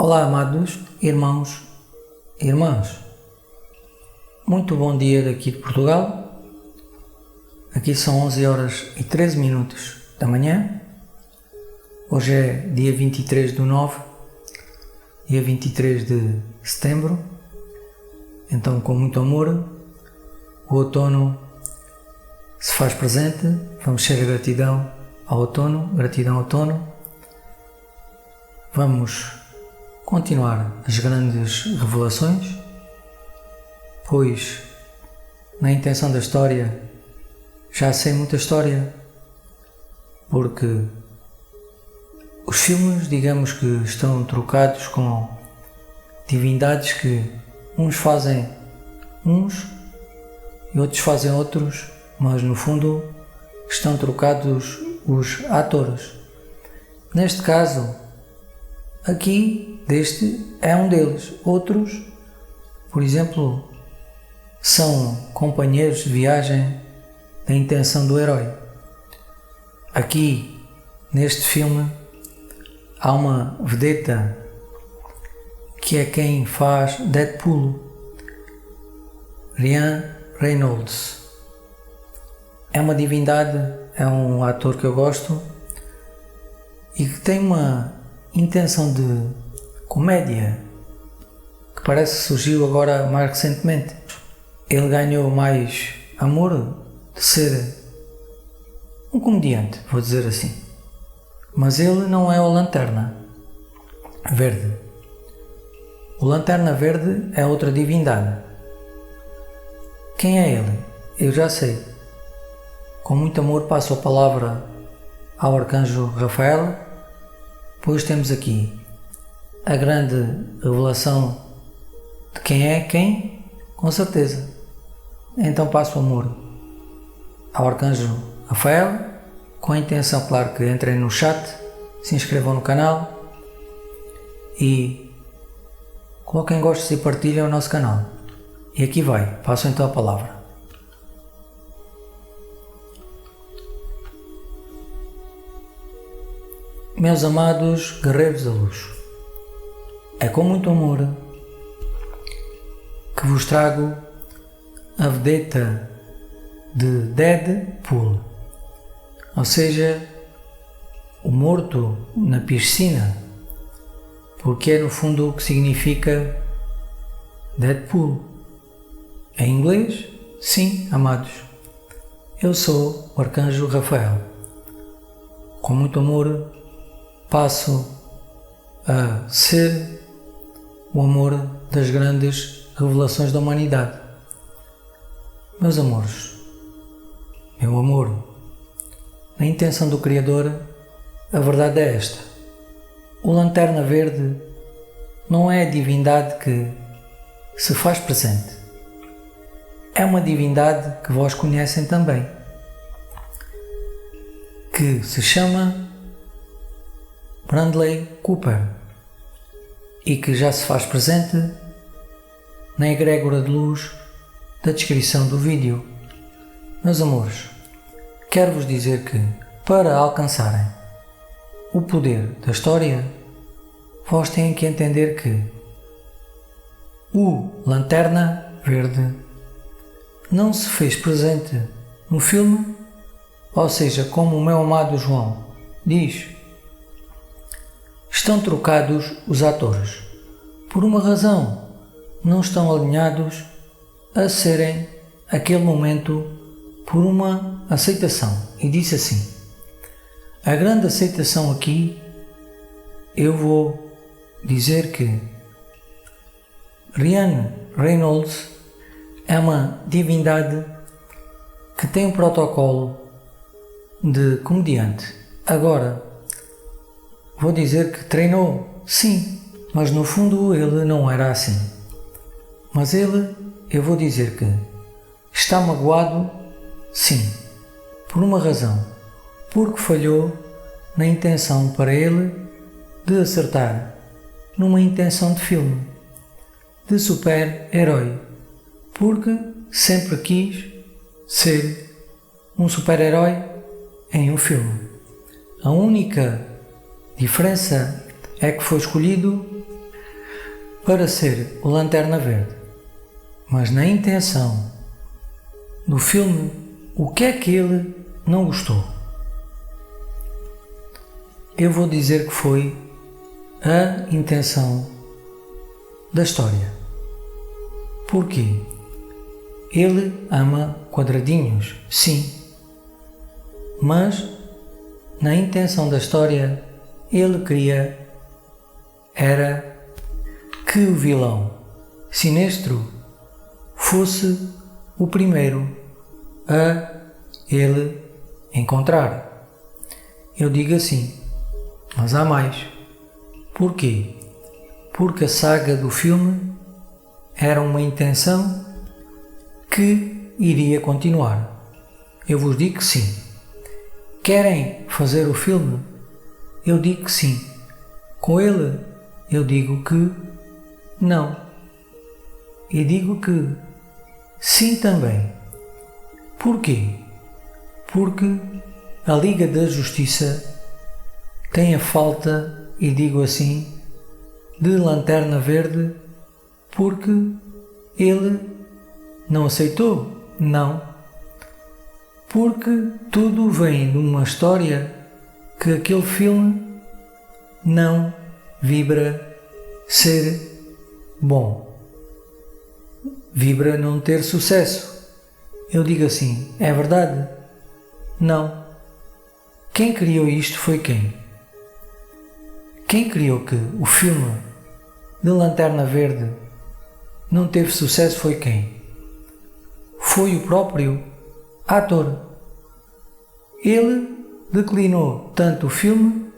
Olá, amados irmãos e irmãs. Muito bom dia daqui de Portugal. Aqui são 11 horas e 13 minutos da manhã. Hoje é dia 23/9, dia 23 de setembro. Então, com muito amor, o outono se faz presente. Vamos ser a gratidão ao outono, gratidão ao outono. Vamos continuar as grandes revelações, pois na intenção da história já sei muita história, porque os filmes, digamos que estão trocados com divindades que uns fazem uns e outros fazem outros, mas no fundo estão trocados os atores. Neste caso, aqui deste é um deles. Outros, por exemplo, são companheiros de viagem da intenção do herói. Aqui, neste filme, há uma vedeta que é quem faz Deadpool, Ryan Reynolds. É uma divindade, é um ator que eu gosto e que tem uma intenção de comédia que parece que surgiu agora mais recentemente. Ele ganhou mais amor de ser um comediante, vou dizer assim. Mas ele não é o Lanterna Verde. O Lanterna Verde é outra divindade. Quem é ele? Eu já sei. Com muito amor passo a palavra ao arcanjo Rafael, pois temos aqui a grande revelação de quem é quem, com certeza. Então passo o amor ao arcanjo Rafael, com a intenção, claro, que entrem no chat, se inscrevam no canal e coloquem gostos e partilhem o nosso canal. E aqui vai, passo então a palavra. Meus amados guerreiros da luz, é com muito amor que vos trago a vedeta de Deadpool, ou seja, o morto na piscina, porque é no fundo o que significa Deadpool. Em inglês? Sim, amados. Eu sou o arcanjo Rafael. Com muito amor passo a ser o amor das grandes revelações da humanidade. Meus amores, meu amor, na intenção do Criador, a verdade é esta. O Lanterna Verde não é a divindade que se faz presente. É uma divindade que vós conhecem também, que se chama Bradley Cooper e que já se faz presente na egrégora de luz da descrição do vídeo. Meus amores, quero-vos dizer que para alcançarem o poder da história, vós têm que entender que o Lanterna Verde não se fez presente no filme, ou seja, como o meu amado João diz, estão trocados os atores. Por uma razão, não estão alinhados a serem, aquele momento, por uma aceitação. E disse assim, a grande aceitação aqui, eu vou dizer que Ryan Reynolds é uma divindade que tem um protocolo de comediante. Agora, vou dizer que treinou, sim, mas no fundo ele não era assim. Mas ele, eu vou dizer que está magoado, sim, por uma razão, porque falhou na intenção para ele de acertar numa intenção de filme, de super-herói, porque sempre quis ser um super-herói em um filme. A única diferença é que foi escolhido para ser o Lanterna Verde. Mas na intenção do filme, o que é que ele não gostou? Eu vou dizer que foi a intenção da história. Porquê? Ele ama quadradinhos, sim. Mas na intenção da história, ele queria era que o vilão Sinestro fosse o primeiro a ele encontrar. Eu digo assim, mas há mais. Porquê? Porque a saga do filme era uma intenção que iria continuar. Eu vos digo que sim. Querem fazer o filme? Eu digo que sim. Com ele, eu digo que não. E digo que sim também. Porquê? Porque a Liga da Justiça tem a falta, e digo assim, de Lanterna Verde porque ele não aceitou? Não. Porque tudo vem de uma história que aquele filme não vibra ser bom. Vibra não ter sucesso. Eu digo assim, é verdade? Não. Quem criou isto foi quem? Quem criou que o filme de Lanterna Verde não teve sucesso foi quem? Foi o próprio ator. Ele declinou tanto o filme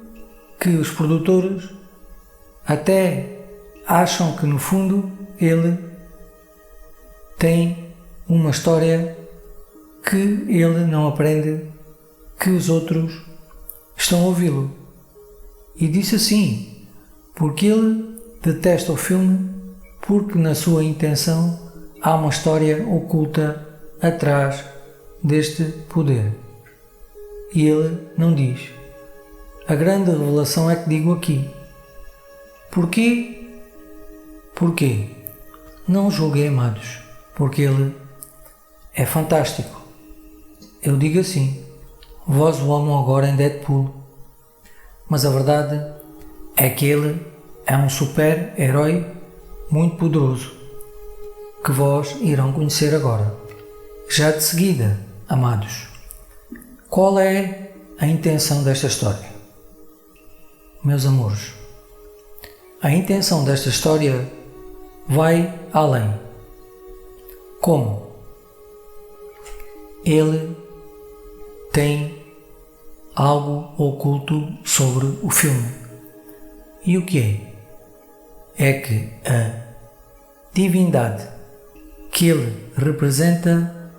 que os produtores até acham que no fundo ele tem uma história que ele não aprende, que os outros estão a ouvi-lo. E disse assim, porque ele detesta o filme, porque na sua intenção há uma história oculta atrás deste poder. E ele não diz. A grande revelação é que digo aqui. Porquê? Porquê? Não julguei, amados, porque ele é fantástico. Eu digo assim, vós o amam agora em Deadpool, mas a verdade é que ele é um super-herói muito poderoso, que vós irão conhecer agora. Já de seguida, amados, qual é a intenção desta história? Meus amores, a intenção desta história vai além. Como? Ele tem algo oculto sobre o filme. E o que é? É que a divindade que ele representa,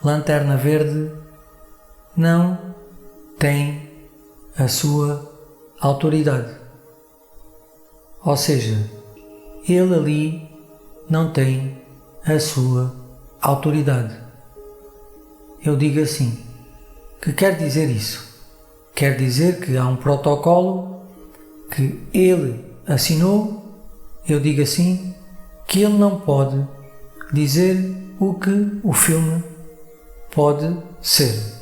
Lanterna Verde, não tem a sua autoridade. Ou seja, ele ali não tem a sua autoridade. Eu digo assim, que quer dizer isso? Quer dizer que há um protocolo que ele assinou, eu digo assim, que ele não pode dizer o que o filme pode ser,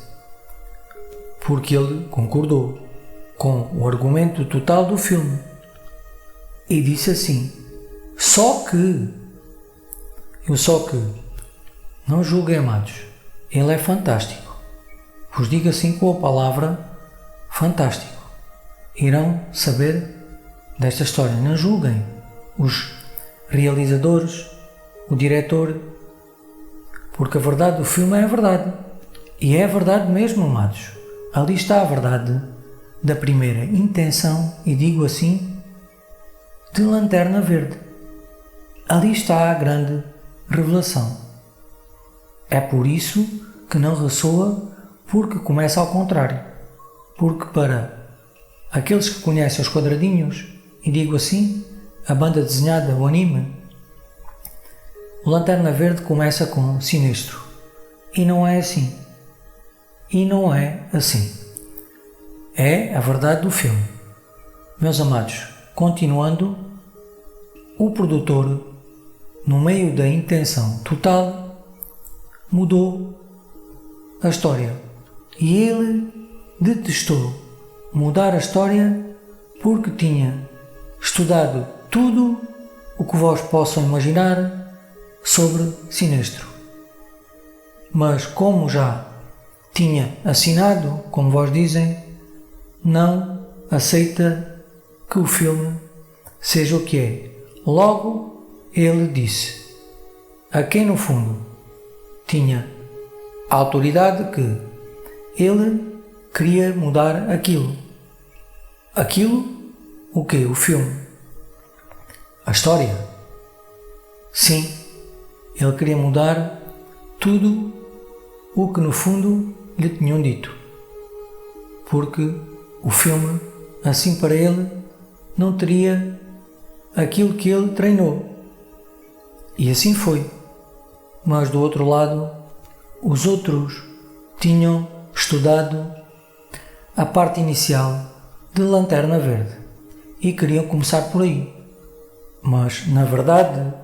porque ele concordou com o argumento total do filme e disse assim, só que, não julguem, amados, ele é fantástico, vos digo assim com a palavra fantástico, irão saber desta história, não julguem os realizadores, o diretor, porque a verdade do filme é a verdade, e é a verdade mesmo, amados, ali está a verdade da primeira intenção, e digo assim, de Lanterna Verde, ali está a grande revelação, é por isso que não ressoa, porque começa ao contrário, porque para aqueles que conhecem os quadradinhos, e digo assim, a banda desenhada, o anime, o Lanterna Verde começa com Sinestro. E não é assim. E não é assim. É a verdade do filme. Meus amados, continuando, o produtor, no meio da intenção total, mudou a história. E ele detestou mudar a história porque tinha estudado tudo o que vós possam imaginar sobre Sinestro. Mas como já tinha assinado, como vós dizem, não aceita que o filme seja o que é. Logo, ele disse a quem no fundo tinha a autoridade que ele queria mudar aquilo. Aquilo, o quê? O filme. A história. Sim, ele queria mudar tudo o que no fundo lhe tinham dito. Porque o filme, assim para ele, não teria aquilo que ele treinou. E assim foi. Mas do outro lado, os outros tinham estudado a parte inicial de Lanterna Verde e queriam começar por aí. Mas, na verdade,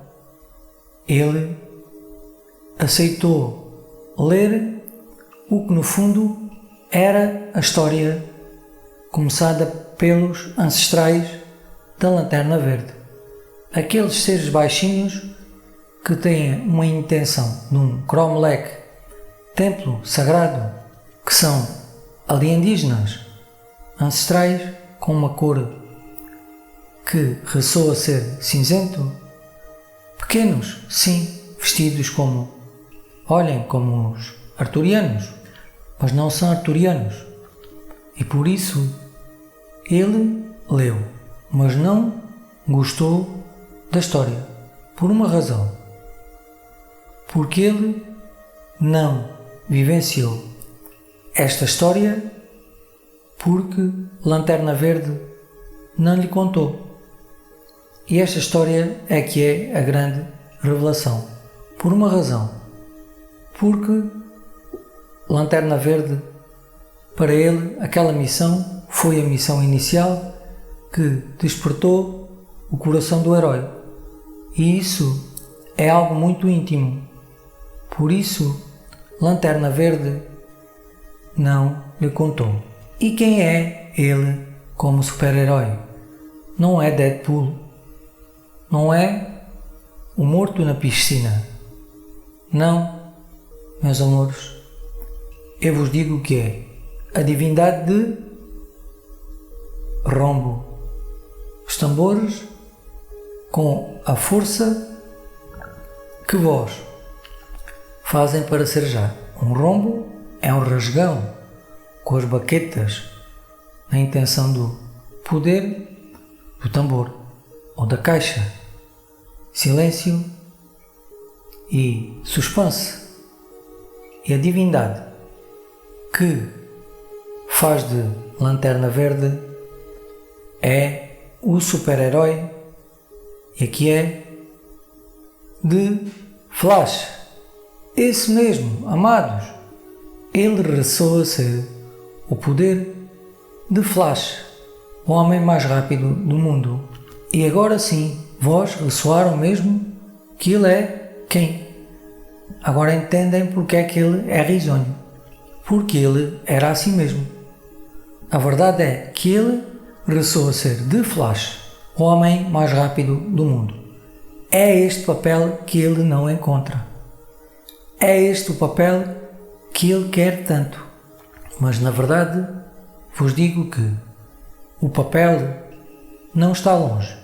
ele aceitou ler o que no fundo era a história começada pelos ancestrais da Lanterna Verde. Aqueles seres baixinhos que têm uma intenção de um Cromlech, templo sagrado, que são alienígenas ancestrais com uma cor que ressoa ser cinzento, pequenos, sim, vestidos como os arturianos, mas não são arturianos. E por isso ele leu, mas não gostou da história, por uma razão. Porque ele não vivenciou esta história porque Lanterna Verde não lhe contou. E esta história é que é a grande revelação. Por uma razão. Porque Lanterna Verde, para ele, aquela missão foi a missão inicial que despertou o coração do herói. E isso é algo muito íntimo. Por isso, Lanterna Verde não lhe contou. E quem é ele como super-herói? Não é Deadpool. Não é o morto na piscina. Não, meus amores. Eu vos digo que é a divindade de Rombo. Os tambores com a força que vós fazem para cerejar. Um rombo é um rasgão com as baquetas na intenção do poder do tambor ou da caixa. Silêncio e suspense. E a divindade que faz de Lanterna Verde é o super-herói, e aqui é de Flash. Esse mesmo, amados. Ele ressoa ser o poder de Flash, o homem mais rápido do mundo. E agora sim, vós ressoaram mesmo que ele é quem? Agora entendem porque é que ele é risonho. Porque ele era assim mesmo. A verdade é que ele ressoa ser de Flash, o homem mais rápido do mundo. É este papel que ele não encontra. É este o papel que ele quer tanto. Mas na verdade, vos digo que o papel não está longe.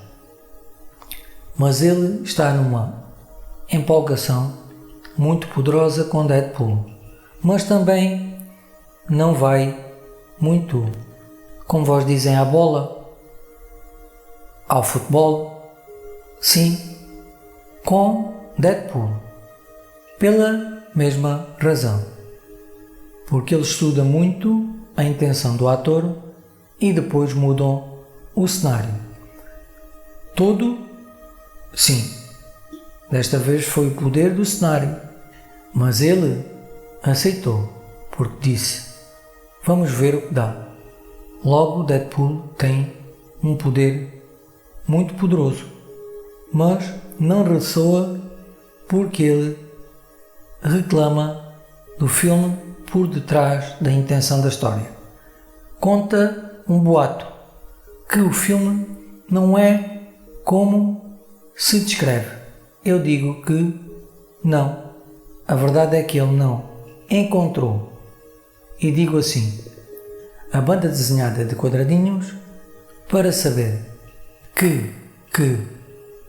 Mas ele está numa empolgação muito poderosa com Deadpool. Mas também não vai muito, como vós dizem, à bola, ao futebol. Sim, com Deadpool. Pela mesma razão. Porque ele estuda muito a intenção do ator e depois mudam o cenário. Todo, sim, desta vez foi o poder do cenário, mas ele aceitou, porque disse, vamos ver o que dá. Logo Deadpool tem um poder muito poderoso mas não ressoa porque ele reclama do filme por detrás da intenção da história. Conta um boato que o filme não é como se descreve. Eu digo que não. A verdade é que ele não encontrou. E digo assim, a banda desenhada de quadradinhos para saber que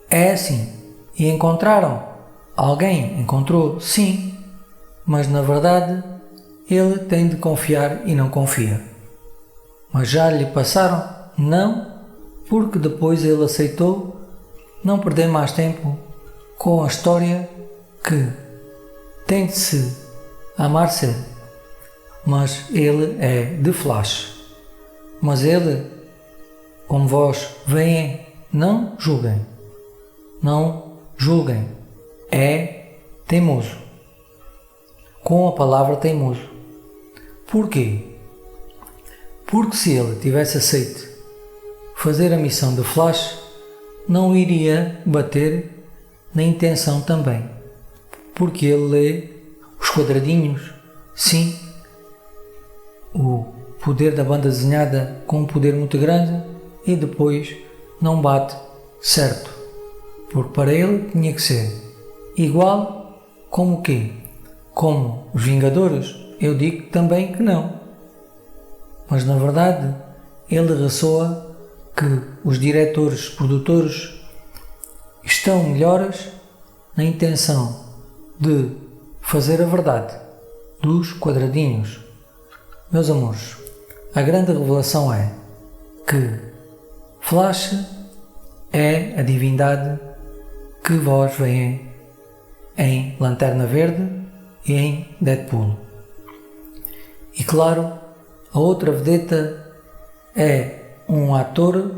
é assim. E encontraram. Alguém encontrou, sim, mas na verdade ele tem de confiar e não confia. Mas já lhe passaram? Não, porque depois ele aceitou não perder mais tempo com a história que tem de se amar ser. Mas ele é de Flash. Mas ele, como vós veem, não julguem. Não julguem. É teimoso. Com a palavra teimoso. Porquê? Porque se ele tivesse aceito fazer a missão de Flash, não iria bater na intenção também. Porque ele lê os quadradinhos, sim, o poder da banda desenhada com um poder muito grande e depois não bate certo. Porque para ele tinha que ser igual como o quê? Como os Vingadores? Eu digo também que não. Mas na verdade ele ressoa que os diretores, produtores estão melhores na intenção de fazer a verdade dos quadradinhos. Meus amores, a grande revelação é que Flash é a divindade que vós veem em Lanterna Verde e em Deadpool. E claro, a outra vedeta é um ator,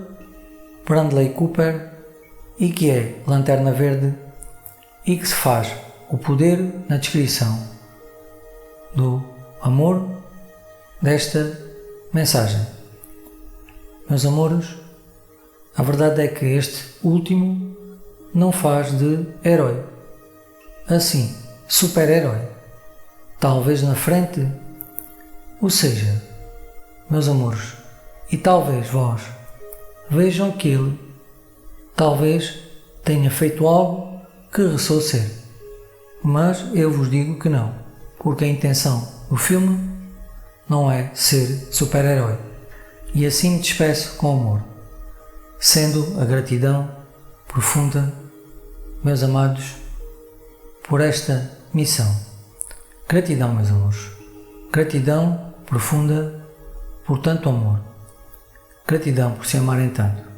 Bradley Cooper, e que é Lanterna Verde e que se faz o poder na descrição do amor desta mensagem. Meus amores, a verdade é que este último não faz de herói. Assim, super-herói. Talvez na frente, ou seja, meus amores, e talvez vós vejam que ele talvez tenha feito algo que ressoa ser. Mas eu vos digo que não, porque a intenção do filme não é ser super-herói. E assim me despeço com amor, sendo a gratidão profunda, meus amados, por esta missão. Gratidão, meus amores. Gratidão profunda por tanto amor. Gratidão por se amarem tanto.